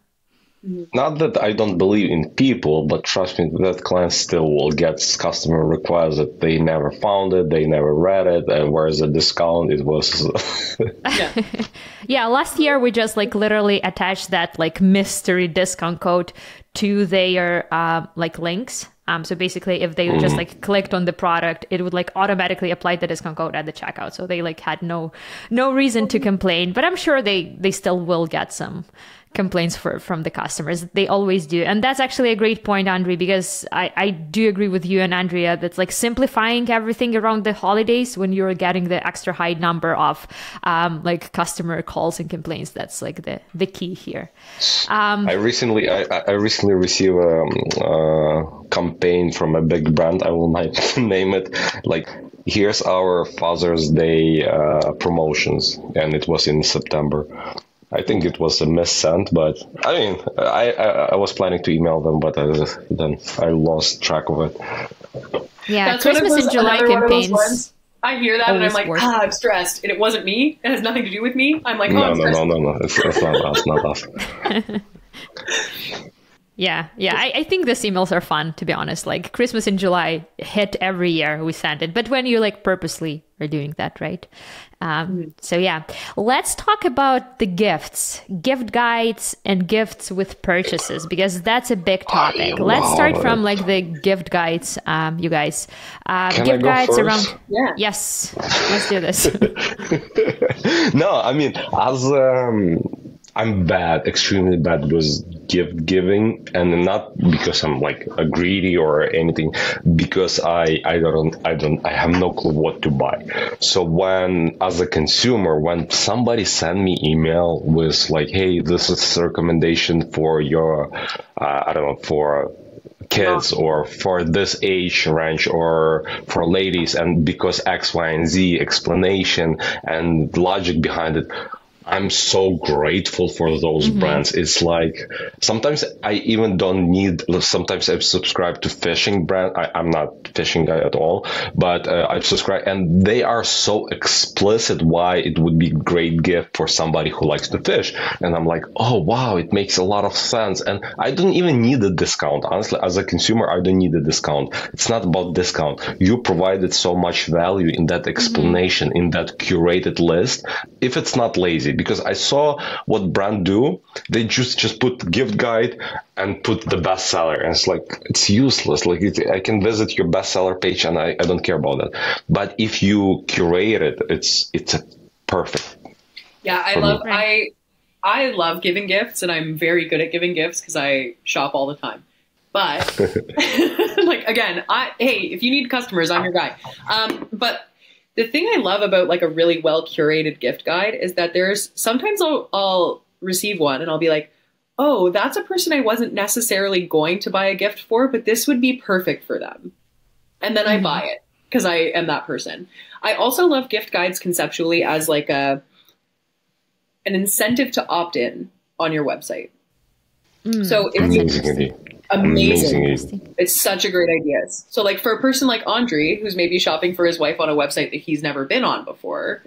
Not that I don't believe in people, but trust me, that client still will get customer requests that they never found it, they never read it, and where's the discount? It was... Yeah, last year we just like literally attached that like mystery discount code to their like links. So basically, if they just like clicked on the product, it would like automatically apply the discount code at the checkout. So they like had no reason to complain. But I'm sure they still will get some complaints from the customers. They always do. And that's actually a great point, Andre, because I do agree with you and Andrea that's like simplifying everything around the holidays when you're getting the extra high number of like customer calls and complaints. That's like the key here. I recently received a campaign from a big brand. I will not name it. Like, here's our Father's Day promotions, and it was in September. I think it was a missent, but I mean, I was planning to email them, but then I lost track of it. Yeah, that's Christmas and July campaigns. I hear that and I'm like, I'm stressed. And it wasn't me. It has nothing to do with me. I'm like, no. It's not us. Yeah. I think these emails are fun, to be honest. Like Christmas in July hit every year we send it, but when you like purposely are doing that, right? So yeah, let's talk about the gifts, gift guides and gifts with purchases, because that's a big topic. Let's start from like the gift guides, you guys. Gift guides first? Around. Yeah. Yes, let's do this. No, I mean, as I'm extremely bad with gift giving, and not because I'm like a greedy or anything, because I have no clue what to buy. So as a consumer, when somebody send me email with like, hey, this is a recommendation for your, for kids or for this age range or for ladies, and because X, Y, and Z explanation and logic behind it, I'm so grateful for those brands. It's like, sometimes I even don't need, sometimes I subscribe to fishing brand. I'm not fishing guy at all, but I subscribe, and they are so explicit why it would be a great gift for somebody who likes to fish. And I'm like, oh, wow, it makes a lot of sense. And I don't even need a discount. Honestly, as a consumer, I don't need a discount. It's not about discount. You provided so much value in that explanation, in that curated list. If it's not lazy, because I saw what brand do. They just put gift guide and put the bestseller, and it's like, it's useless. Like I can visit your bestseller page and I don't care about that. But if you curate it, it's a perfect. Yeah, I love giving gifts, and I'm very good at giving gifts because I shop all the time. But like, again, hey, if you need customers, I'm your guy. But the thing I love about like a really well curated gift guide is that there's sometimes I'll receive one and I'll be like, oh, that's a person I wasn't necessarily going to buy a gift for, but this would be perfect for them. And then I buy it because I am that person. I also love gift guides conceptually as like an incentive to opt in on your website. So it's amazing. It's such a great idea. So like for a person like Andre, who's maybe shopping for his wife on a website that he's never been on before,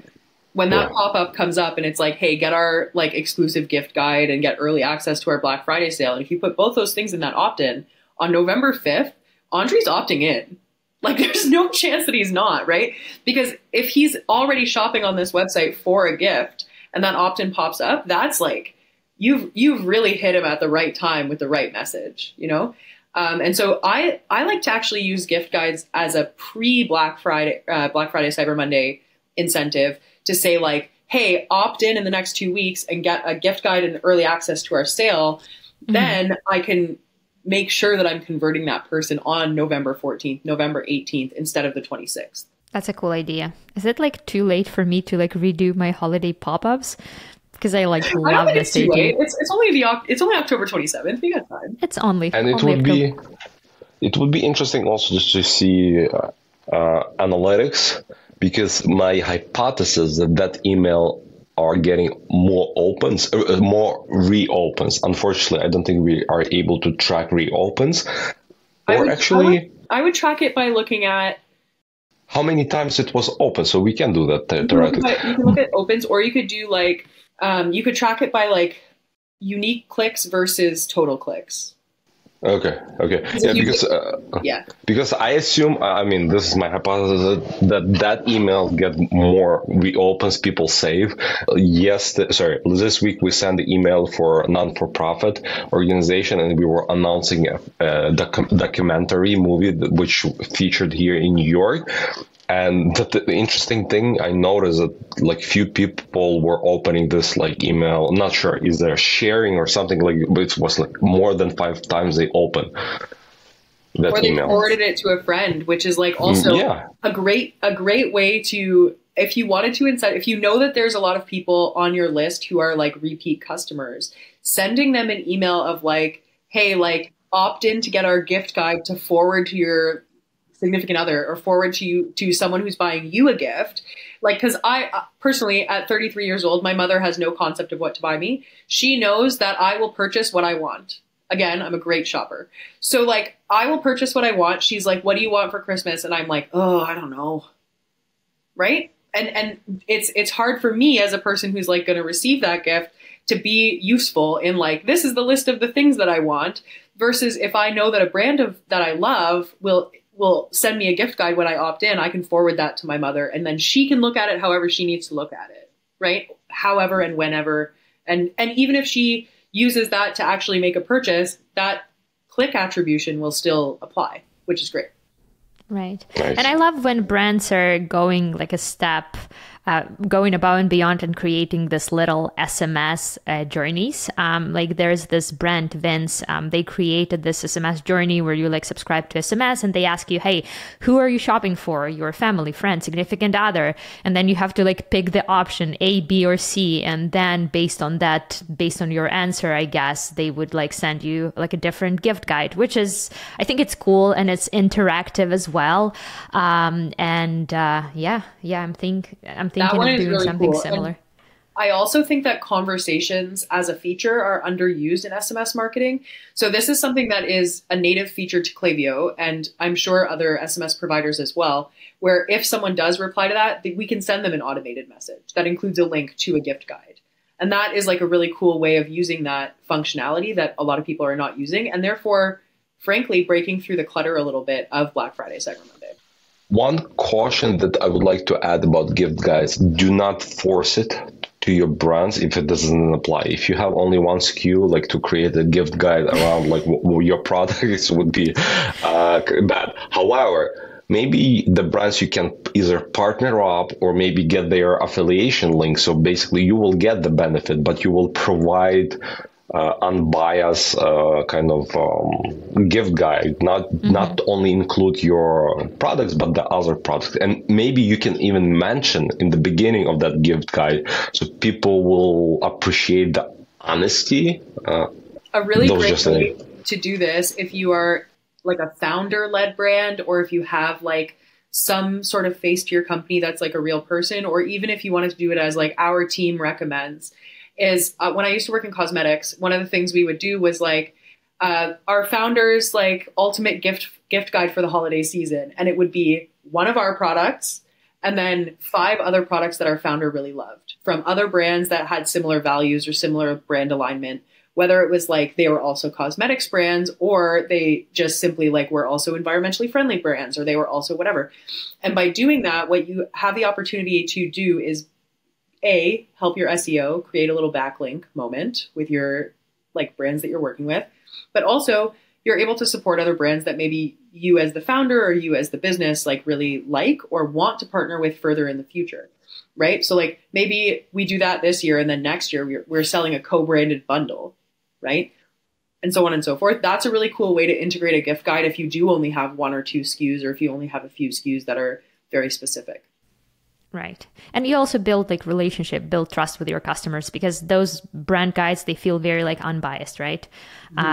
when that pop-up comes up and it's like, hey, get our like exclusive gift guide and get early access to our Black Friday sale. And if you put both those things in that opt-in on November 5th, Andre's opting in. Like there's no chance that he's not, right? Because if he's already shopping on this website for a gift and that opt-in pops up, that's like, you've really hit him at the right time with the right message, you know? And so I like to actually use gift guides as a pre-Black Friday, Cyber Monday incentive to say like, hey, opt in the next 2 weeks and get a gift guide and early access to our sale. Then I can make sure that I'm converting that person on November 14th, November 18th, instead of the 26th. That's a cool idea. Is it like too late for me to like redo my holiday pop-ups? Because I like love this idea. It's only October 27th. We got time. It's only. And it would be interesting also just to see analytics, because my hypothesis that email are getting more opens, more reopens. Unfortunately, I don't think we are able to track reopens. I would track it by looking at how many times it was open. So we can do that theoretically. You can look at opens, or you could do like, you could track it by like unique clicks versus total clicks. Okay. Yeah, because I assume, I mean, this is my hypothesis, that email get more reopens, people save. This week we sent the email for a non-for-profit organization, and we were announcing a documentary movie which featured here in New York. And the interesting thing I noticed that like few people were opening this like email. I'm not sure, is there sharing or something like, but it was like more than 5 times they opened that or they email. Forwarded it to a friend, which is like also a great way to, if you wanted to if you know that there's a lot of people on your list who are like repeat customers, sending them an email of like, hey, like opt in to get our gift guide to forward to your significant other or forward to someone who's buying you a gift. Like, because I personally, at 33 years old, my mother has no concept of what to buy me. She knows that I will purchase what I want. Again, I'm a great shopper. So like, I will purchase what I want. She's like, what do you want for Christmas? And I'm like, oh, I don't know. Right. And it's hard for me as a person who's like going to receive that gift to be useful in like, this is the list of the things that I want, versus if I know that a brand that I love will send me a gift guide when I opt in, I can forward that to my mother, and then she can look at it however she needs to look at it, right? However and whenever. And even if she uses that to actually make a purchase, that click attribution will still apply, which is great. Right. Nice. And I love when brands are going like a step, going above and beyond and creating this little SMS journeys. Like there's this brand, Vince, they created this SMS journey where you like subscribe to SMS and they ask you, hey, who are you shopping for? Your family, friend, significant other. And then you have to like pick the option A, B, or C. And then based on that, based on your answer, I guess they would like send you like a different gift guide, which is, I think it's cool and it's interactive as well. I'm thinking of doing really something similar. And I also think that conversations as a feature are underused in SMS marketing. So this is something that is a native feature to Klaviyo, and I'm sure other SMS providers as well, where if someone does reply to that, we can send them an automated message that includes a link to a gift guide. And that is like a really cool way of using that functionality that a lot of people are not using, and therefore, frankly, breaking through the clutter a little bit of Black Friday, Cyber Monday. One caution that I would like to add about gift guides: do not force it to your brands if it doesn't apply. If you have only one SKU, like to create a gift guide around like your products would be bad. However, maybe the brands you can either partner up or maybe get their affiliation link. So basically you will get the benefit, but you will provide unbiased kind of gift guide, not only include your products but the other products, and maybe you can even mention in the beginning of that gift guide so people will appreciate the honesty. A really great way to do this, if you are like a founder-led brand, or if you have like some sort of face to your company that's like a real person, or even if you wanted to do it as like our team recommends, is when I used to work in cosmetics, one of the things we would do was like our founders like ultimate gift guide for the holiday season, and it would be one of our products and then 5 other products that our founder really loved from other brands that had similar values or similar brand alignment, whether it was like they were also cosmetics brands, or they just simply like were also environmentally friendly brands, or they were also whatever. And by doing that, what you have the opportunity to do is help your SEO, create a little backlink moment with your like brands that you're working with, but also you're able to support other brands that maybe you as the founder or you as the business like really like or want to partner with further in the future, right? So like maybe we do that this year, and then next year we're selling a co-branded bundle, right? And so on and so forth. That's a really cool way to integrate a gift guide if you do only have 1 or 2 SKUs, or if you only have a few SKUs that are very specific. Right. And you also build like build trust with your customers, because those brand guides, they feel very like unbiased, right?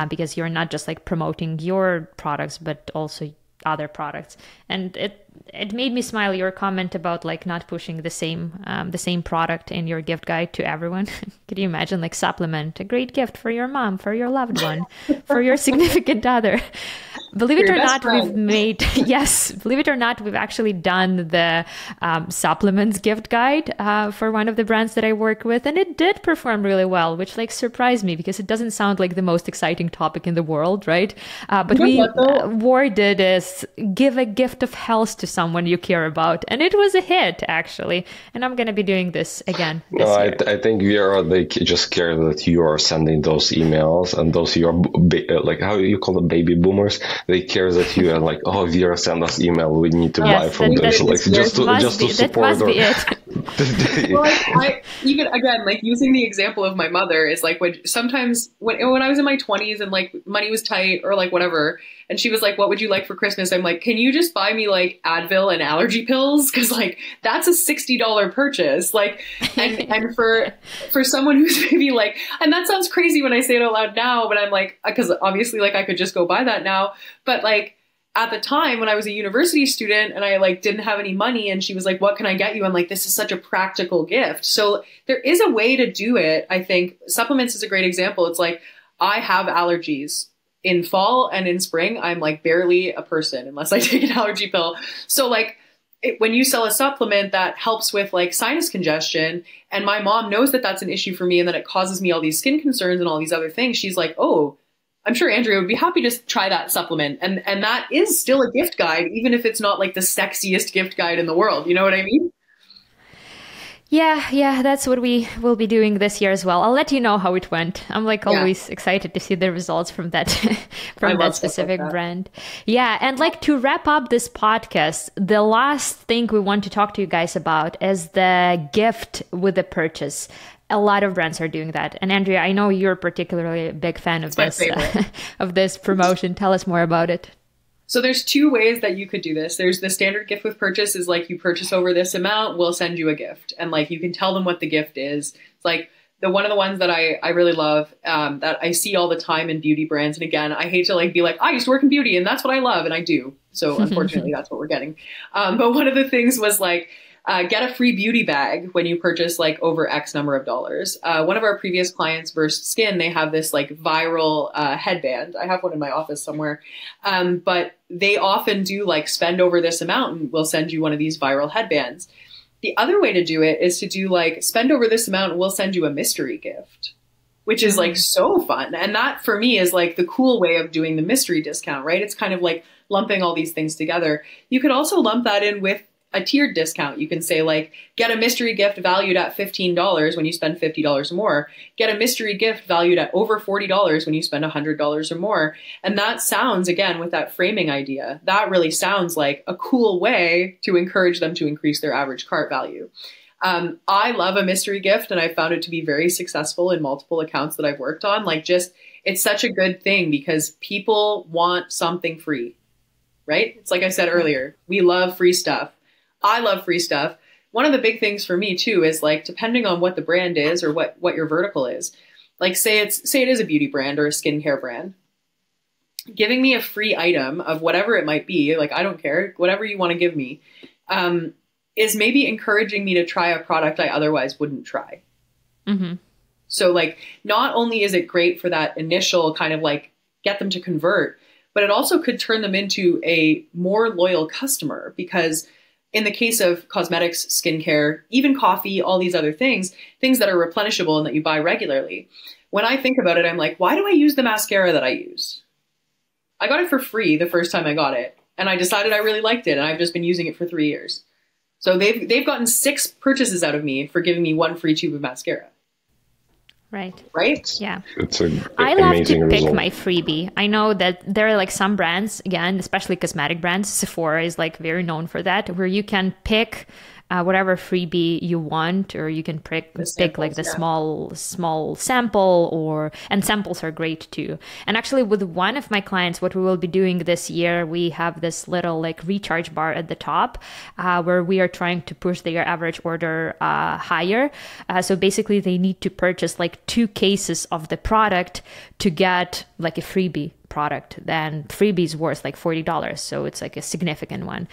Because you're not just like promoting your products, but also other products. And it made me smile, your comment about like not pushing the same product in your gift guide to everyone. Could you imagine like supplement, a great gift for your mom, for your loved one, for your significant other? Believe it or not, believe it or not, we've actually done the supplements gift guide for one of the brands that I work with, and it did perform really well, which like surprised me because it doesn't sound like the most exciting topic in the world, right? But we worded as give a gift of health to someone you care about, and it was a hit actually. And I'm going to be doing this again this year. I think they just care that you are sending those emails, and those your like how you call them, baby boomers. They care that you are like, oh, Vera sent us email, we need to buy from them. So like just to support. Well, I even again, like using the example of my mother is like when I was in my 20s and like money was tight or like whatever, and she was like, what would you like for Christmas? I'm like, can you just buy me like Advil and allergy pills? Cause like that's a $60 purchase. Like, and for someone who's maybe like, and that sounds crazy when I say it out loud now, but I'm like, cause obviously like I could just go buy that now. But like at the time when I was a university student and I like didn't have any money, and she was like, what can I get you? I'm like, this is such a practical gift. So there is a way to do it. I think supplements is a great example. It's like, I have allergies. In fall and in spring, I'm like barely a person unless I take an allergy pill. So like when you sell a supplement that helps with like sinus congestion, and my mom knows that that's an issue for me and that it causes me all these skin concerns and all these other things, she's like, oh, I'm sure Andrea would be happy to try that supplement. And that is still a gift guide, even if it's not like the sexiest gift guide in the world. You know what I mean? Yeah, that's what we will be doing this year as well. I'll let you know how it went. I'm like always excited to see the results from that that specific brand. Yeah, and like to wrap up this podcast, the last thing we want to talk to you guys about is the gift with the purchase. A lot of brands are doing that. And Andrea, I know you're particularly a big fan of this promotion. Tell us more about it. So there's 2 ways that you could do this. There's the standard gift with purchase is like you purchase over this amount, we'll send you a gift. And like you can tell them what the gift is. It's like one of the ones that I really love that I see all the time in beauty brands. And again, I hate to like be like, I used to work in beauty and that's what I love. And I do. So unfortunately, that's what we're getting. But one of the things was like, get a free beauty bag when you purchase like over X number of dollars. One of our previous clients, Burst Skin, they have this like viral headband. I have one in my office somewhere. But they often do like spend over this amount and we'll send you one of these viral headbands. The other way to do it is to do like spend over this amount and we'll send you a mystery gift, which is like so fun. And that for me is like the cool way of doing the mystery discount, right? It's kind of like lumping all these things together. You could also lump that in with a tiered discount. You can say like, get a mystery gift valued at $15 when you spend $50 or more. Get a mystery gift valued at over $40 when you spend $100 or more. And that sounds, again, with that framing idea, that really sounds like a cool way to encourage them to increase their average cart value. I love a mystery gift, and I found it to be very successful in multiple accounts that I've worked on. Like, just, it's such a good thing because people want something free, right? It's like I said earlier, we love free stuff. I love free stuff. One of the big things for me too is like, depending on what the brand is or what your vertical is, like say it is a beauty brand or a skincare brand, giving me a free item of whatever it might be, like, I don't care, whatever you want to give me, is maybe encouraging me to try a product I otherwise wouldn't try. Mm-hmm. So like, not only is it great for that initial kind of like get them to convert, but it also could turn them into a more loyal customer, because in the case of cosmetics, skincare, even coffee, all these other things that are replenishable and that you buy regularly, when I think about it, I'm like, why do I use the mascara that I use? I got it for free the first time I got it, and I decided I really liked it, and I've just been using it for 3 years. So they've gotten 6 purchases out of me for giving me 1 free tube of mascara. Right. Right? Yeah. It's an I love amazing to pick result. my freebie. I know that there are like some brands, again, especially cosmetic brands. Sephora is like very known for that, where you can pick whatever freebie you want, or you can pick like the small sample, and samples are great too. And actually with one of my clients, what we will be doing this year, we have this little like recharge bar at the top where we are trying to push their average order higher. So basically they need to purchase like 2 cases of the product to get like a freebie product. Then freebie is worth like $40, so it's like a significant one.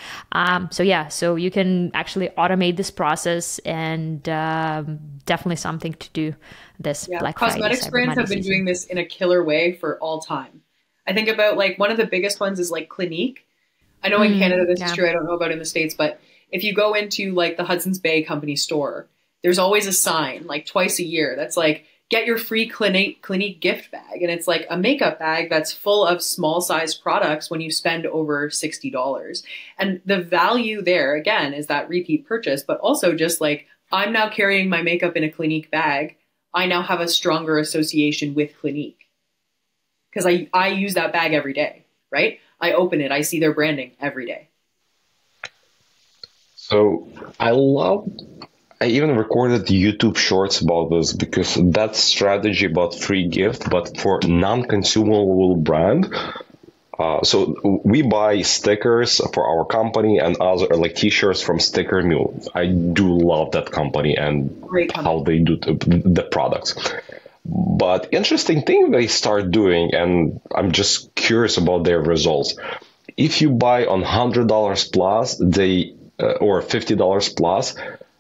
So you can actually automate this process, and definitely something to do this Black Friday. Cosmetics brands have been doing this in a killer way for all time. I think about like one of the biggest ones is like Clinique. I know in Canada this is true. I don't know about in the States, but if you go into like the Hudson's Bay Company store, there's always a sign like twice a year that's like, get your free Clinique gift bag. And it's like a makeup bag that's full of small sized products when you spend over $60. And the value there, again, is that repeat purchase, but also just like, I'm now carrying my makeup in a Clinique bag. I now have a stronger association with Clinique because I use that bag every day, right? I open it. I see their branding every day. So I even recorded YouTube shorts about this, because that strategy about free gift, but for non-consumable brand. So we buy stickers for our company and other like t-shirts from Sticker Mule. I do love that company and how they do the products. But interesting thing they start doing, and I'm just curious about their results. If you buy on $100 plus, or $50 plus,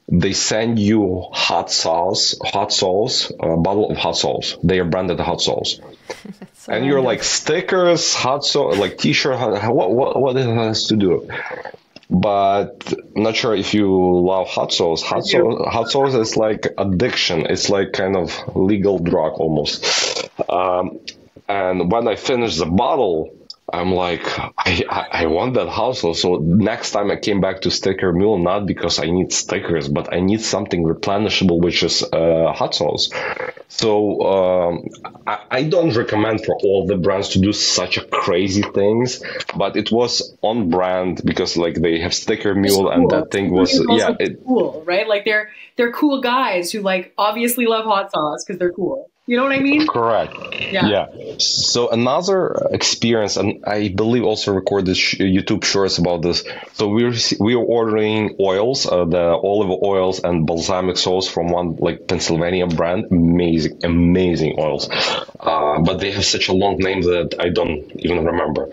they send you hot sauce, a bottle of hot sauce. They are branded hot sauce. So and you're like, stickers, hot sauce, like t-shirt, what it has to do? But I'm not sure if you love hot sauce. Hot sauce is like addiction. It's like kind of legal drug almost. And when I finish the bottle, I'm like, I want that hot sauce. So next time I came back to Sticker Mule, not because I need stickers, but I need something replenishable, which is hot sauce. So I don't recommend for all the brands to do such a crazy things, but it was on brand because like they have Sticker Mule, cool. And that thing was cool, right? Like they're cool guys who like obviously love hot sauce because they're cool. You know what I mean? Correct. Yeah. So another experience, and I believe also recorded YouTube shorts about this. So we were ordering oils, the olive oils and balsamic sauce from one like Pennsylvania brand. Amazing oils. But they have such a long name that I don't even remember.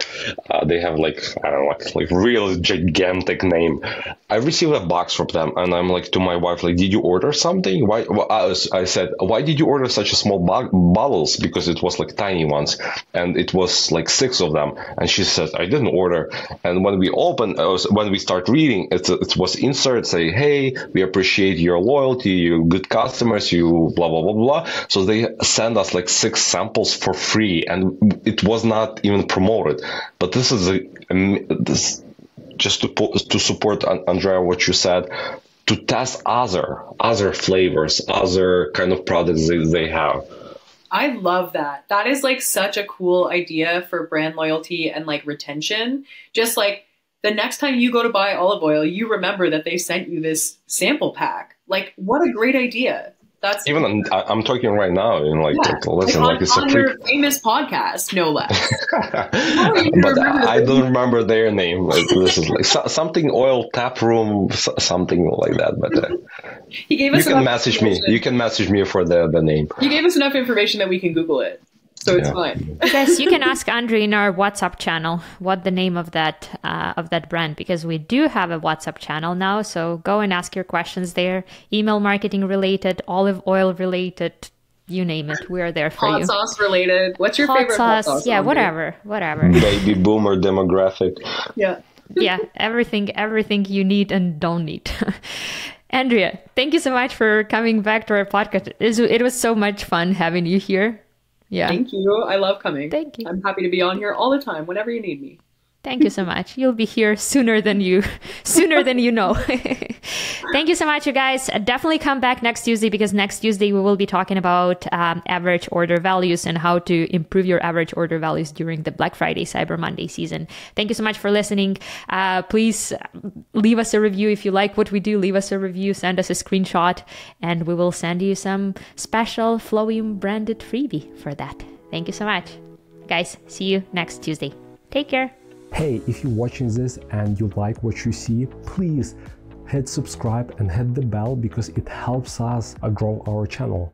They have like, I don't know, like real gigantic name. I received a box from them, and I'm like to my wife, like, did you order something? Why? I said, why did you order such a small bottles? Because it was like tiny ones, and it was like 6 of them. And she said, I didn't order. And when we when we start reading, it was insert say, hey, we appreciate your loyalty, you good customers, you blah blah blah blah. So they send us like 6 samples for free, and it was not even promoted. But this is this. Just to support, Andrea, what you said, to test other flavors, other kind of products they have. I love that. That is like such a cool idea for brand loyalty and like retention. Just like the next time you go to buy olive oil, you remember that they sent you this sample pack. Like, what a great idea. That's even I'm talking right now, and like, listen, like it's on a your famous podcast, no less. But I don't remember their name. Like, this is like something oil tap room, something like that. But he gave us you can message me. You can message me for the name. He gave us enough information that we can Google it. So it's fine. Yes, you can ask Andre in our WhatsApp channel what the name of that brand, because we do have a WhatsApp channel now. So go and ask your questions there. Email marketing related, olive oil related, you name it. We are there for you. Hot sauce related. What's your favorite hot sauce? Yeah, whatever. Baby boomer demographic. Yeah. Yeah, everything you need and don't need. Andrea, thank you so much for coming back to our podcast. It was so much fun having you here. Yeah. Thank you. I love coming. Thank you. I'm happy to be on here all the time, whenever you need me. Thank you so much. You'll be here sooner than you know. Thank you so much, you guys. Definitely come back next Tuesday, because next Tuesday we will be talking about average order values and how to improve your average order values during the Black Friday, Cyber Monday season. Thank you so much for listening. Please leave us a review if you like what we do. Leave us a review, send us a screenshot, and we will send you some special Flowium branded freebie for that. Thank you so much. Guys, see you next Tuesday. Take care. Hey, if you're watching this and you like what you see, please hit subscribe and hit the bell, because it helps us grow our channel.